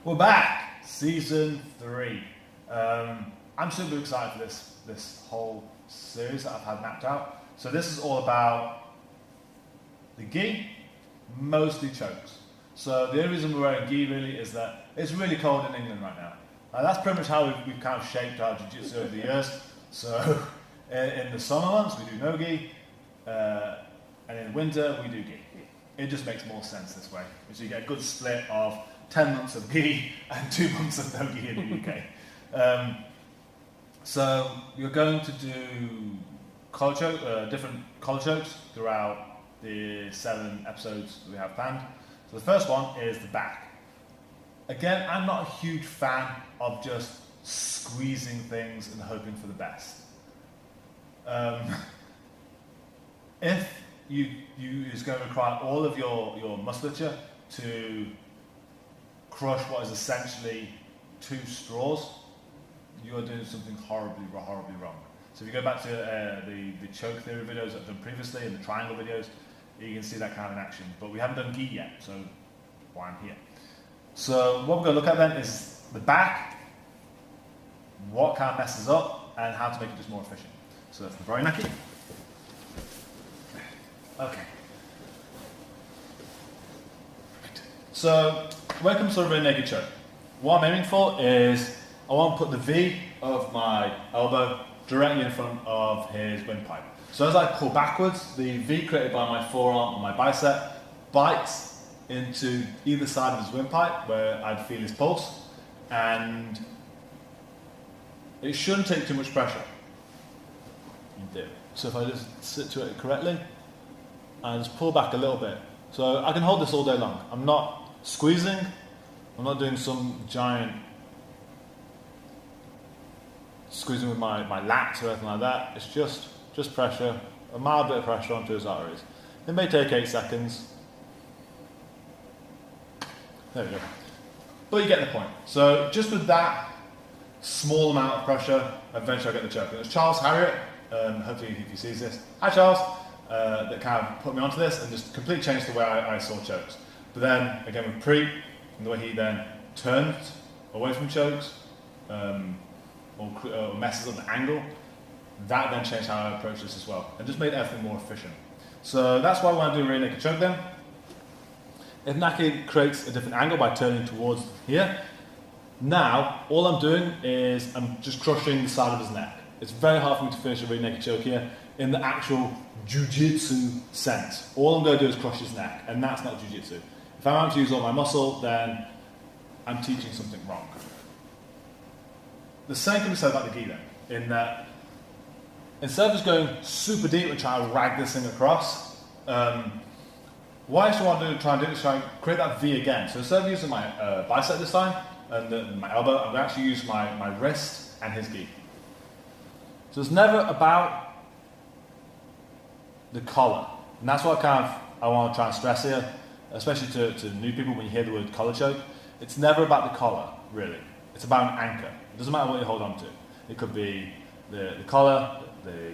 We're back, season 3. I'm super excited for this whole series that I've had mapped out. So this is all about the gi, mostly chokes. So the only reason we're wearing gi really is that it's really cold in England right now. That's pretty much how we've kind of shaped our jiu-jitsu over the years. So in the summer months we do no gi, and in the winter we do gi. It just makes more sense this way, so you get a good split of 10 months of gi and 2 months of no gi in the UK. So you're going to do different collar chokes throughout the 7 episodes that we have planned. So the first one is the back. Again, I'm not a huge fan of just squeezing things and hoping for the best. If you is going to require all of your musculature to crush what is essentially 2 straws, you are doing something horribly wrong. So if you go back to the choke theory videos I've done previously and the triangle videos, you can see that kind of in action. But we haven't done gi yet, so why I'm here. So what we're going to look at then is the back, what kind of messes up, and how to make it just more efficient. So that's the very necky. Okay. So when it comes to a rear naked choke, what I'm aiming for is I want to put the V of my elbow directly in front of his windpipe. So as I pull backwards, the V created by my forearm and my bicep bites into either side of his windpipe where I'd feel his pulse, and it shouldn't take too much pressure. You do. So if I just sit to it correctly and just pull back a little bit. So I can hold this all day long. I'm not squeezing, I'm not doing some giant squeezing with my lats or anything like that. It's just pressure, a mild bit of pressure onto his arteries. It may take 8 seconds. There we go. But you get the point. So just with that small amount of pressure, eventually I get the choke. And it's Charles Harriott, hopefully if he sees this. Hi Charles. That kind of put me onto this and just completely changed the way I saw chokes. But then again with Preet, and the way he then turned away from chokes, or messes up the angle, that then changed how I approach this as well, and just made everything more efficient. So that's why I want to do a rear naked choke then. If Naki creates a different angle by turning towards here, now all I'm doing is I'm just crushing the side of his neck. It's very hard for me to finish a rear naked choke here in the actual jiu-jitsu sense. All I'm going to do is crush his neck, and that's not jiu-jitsu. If I'm having to use all my muscle, then I'm teaching something wrong. The same can be said about the gi then, in that instead of just going super deep and trying to rag this thing across, what I actually want to try and do is try and create that V again. So instead of using my bicep this time, and my elbow, I'm going to actually use my wrist and his gi. So it's never about the collar, and that's what I want to try and stress here, especially to new people when you hear the word collar choke. It's never about the collar, really. It's about an anchor. It doesn't matter what you hold on to. It could be the collar, the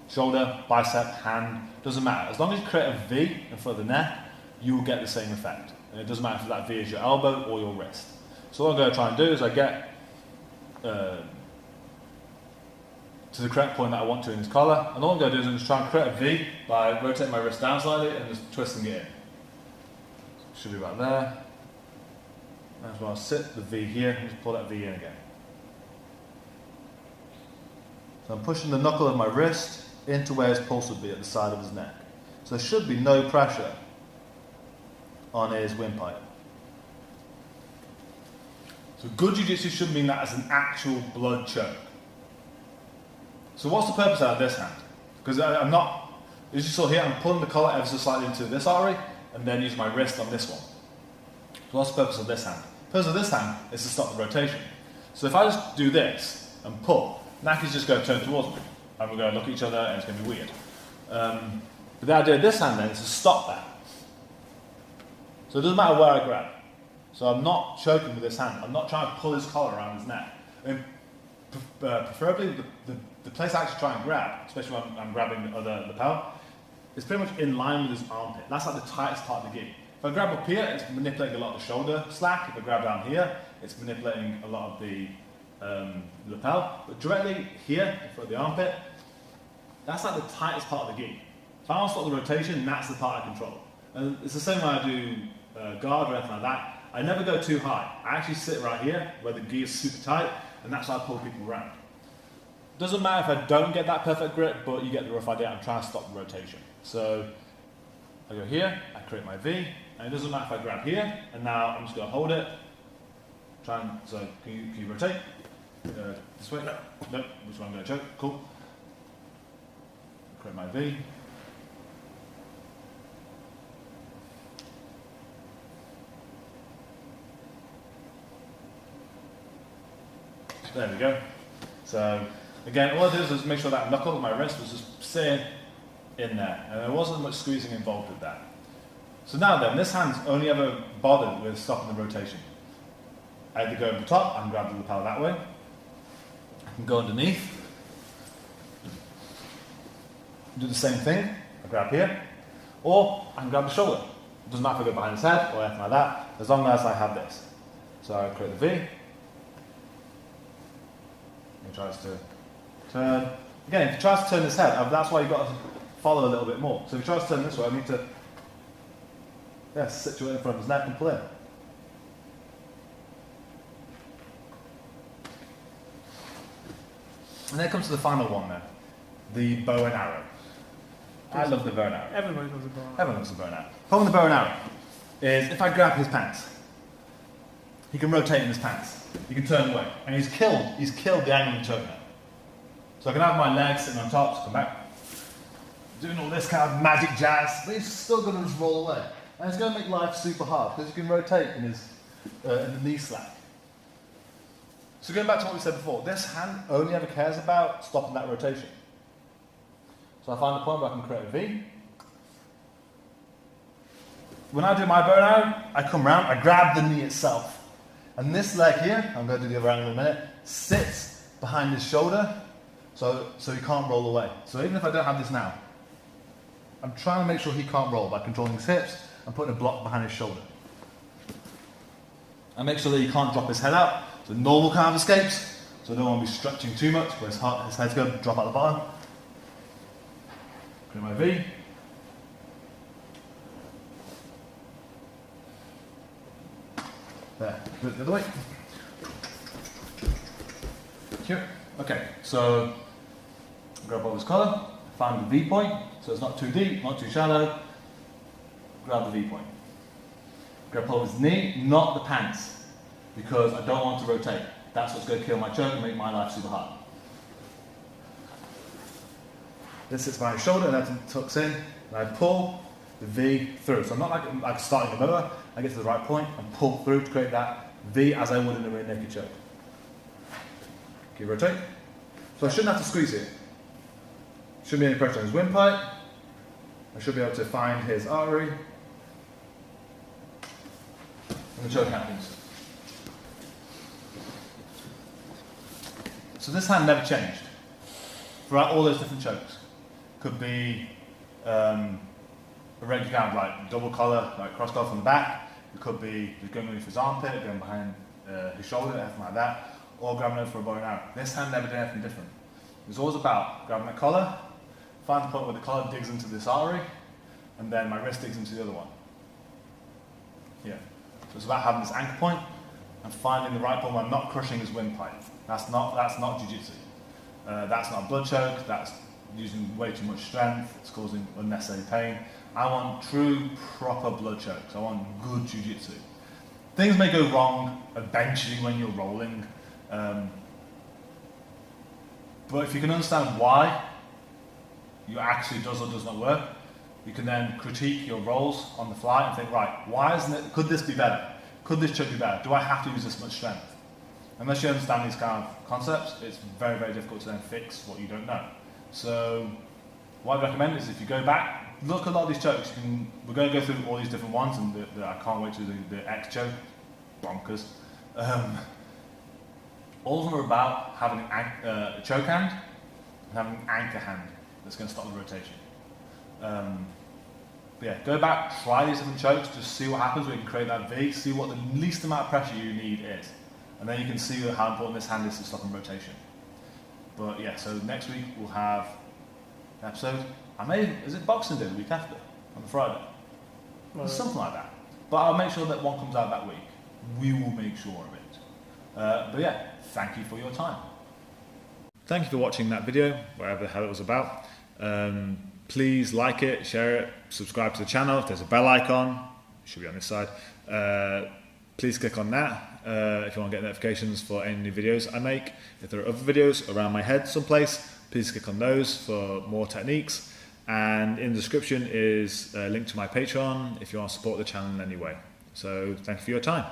shoulder, bicep, hand, doesn't matter. As long as you create a V in front of the neck, you will get the same effect. And it doesn't matter if that V is your elbow or your wrist. So what I'm going to try and do is I get to the correct point that I want to in his collar, and all I'm going to do is I'm just trying to create a V by rotating my wrist down slightly and just twisting it in. Should be about there. As well, sit the V here and just pull that V in again. So I'm pushing the knuckle of my wrist into where his pulse would be at the side of his neck. So there should be no pressure on his windpipe. So good jiu-jitsu should mean that as an actual blood choke. So what's the purpose out of this hand? Because I'm not, as you saw here, I'm pulling the collar ever so slightly into this artery and then using my wrist on this one. So what's the purpose of this hand? The purpose of this hand is to stop the rotation. So if I just do this and pull, Naki's just going to turn towards me and we're going to look at each other and it's going to be weird. But the idea of this hand then is to stop that. So it doesn't matter where I grab. So I'm not choking with this hand. I'm not trying to pull his collar around his neck. I mean, preferably the place I actually try and grab, especially when I'm grabbing the other lapel, is pretty much in line with his armpit. That's like the tightest part of the gi. If I grab up here, it's manipulating a lot of the shoulder slack. If I grab down here, it's manipulating a lot of the lapel. But directly here, in front of the armpit, that's like the tightest part of the gi. If I want to stop the rotation, that's the part I control. And it's the same when I do guard or anything like that. I never go too high. I actually sit right here, where the gi is super tight, and that's how I pull people around. Doesn't matter if I don't get that perfect grip, but you get the rough idea. I'm trying to stop the rotation. So I go here, I create my V, and it doesn't matter if I grab here, and now I'm just going to hold it. So can you rotate? This way? No, which one I'm going to choke? Cool. Create my V. There we go. So again, all I did was make sure that knuckle of my wrist was just sitting in there, and there wasn't much squeezing involved with that. So now then, this hand's only ever bothered with stopping the rotation. I either go over the top, I can grab the lapel that way. I can go underneath. Do the same thing. I grab here, or I can grab the shoulder. It doesn't matter if I go behind his head or anything like that, as long as I have this. So I create the V. He tries to turn. Again, if he tries to turn his head, that's why you've got to follow a little bit more. So if he tries to turn this way, I need to situate in front of his neck and pull in. And then comes to the final one there, the bow and arrow. I love the bow and arrow. Everybody loves a bow and arrow. Everyone loves the bow and arrow. The problem with the bow and arrow is if I grab his pants, he can rotate in his pants. He can turn away. And he's killed the angle of the choke now. So I can have my legs sitting on top, so come back, doing all this kind of magic jazz, but he's still going to just roll away. And it's going to make life super hard because you can rotate in the knee slack. So going back to what we said before, this hand only ever cares about stopping that rotation. So I find the point where I can create a V. When I do my bow and arrow, I come round, I grab the knee itself. And this leg here, I'm going to do the other angle in a minute, sits behind his shoulder so he can't roll away. So even if I don't have this now, I'm trying to make sure he can't roll by controlling his hips and putting a block behind his shoulder. I make sure that he can't drop his head out, so normal kind of escapes, so I don't want to be stretching too much where his head's going to drop out the bottom. Create my V. There, do it the other way. Here. Okay, so grab hold of his collar, find the V point, so it's not too deep, not too shallow. Grab the V point. Grab hold of his knee, not the pants, because I don't want to rotate. That's what's going to kill my choke and make my life super hard. This sits behind his shoulder and that tucks in, and I pull the V through. So I'm not like starting the motor, I get to the right point and pull through to create that V as I would in a rear naked choke. Okay, rotate. So I shouldn't have to squeeze here. Shouldn't be any pressure on his windpipe. I should be able to find his artery. And the choke happens. So this hand never changed throughout all those different chokes. Could be a regular kind of like double collar, like cross collar from the back. It could be just going underneath his armpit, going behind his shoulder, anything like that, or grabbing over for a bow and arrow. This hand never did anything different. It was always about grabbing the collar, find the point where the collar digs into this artery, and then my wrist digs into the other one. Yeah. So it's about having this anchor point and finding the right point where I'm not crushing his windpipe. That's not jiu-jitsu. That's not a blood choke. That's using way too much strength. It's causing unnecessary pain. I want true, proper blood chokes. I want good jiu-jitsu. Things may go wrong eventually when you're rolling, but if you can understand why you actually does or does not work, you can then critique your rolls on the fly and think, right, why isn't it? Could this be better? Could this choke be better? Do I have to use this much strength? Unless you understand these kind of concepts, it's very, very difficult to then fix what you don't know. So what I recommend is if you go back, look at a lot of these chokes. We're going to go through all these different ones, and I can't wait to do the X choke, bonkers. All of them are about having a choke hand and having an anchor hand that's going to stop the rotation. But yeah, go back, try these different chokes, just see what happens when you can create that V, see what the least amount of pressure you need is. And then you can see how important this hand is to stopping rotation. But yeah, so next week we'll have an episode. Is it Boxing Day the week after? On the Friday? Something like that. But I'll make sure that one comes out that week. We will make sure of it. But yeah, thank you for your time. Thank you for watching that video, whatever the hell it was about. Please like it, share it, subscribe to the channel. If there's a bell icon, it should be on this side. Please click on that if you want to get notifications for any new videos I make. If there are other videos around my head someplace, please click on those for more techniques. And in the description is a link to my Patreon if you want to support the channel in any way. So thank you for your time.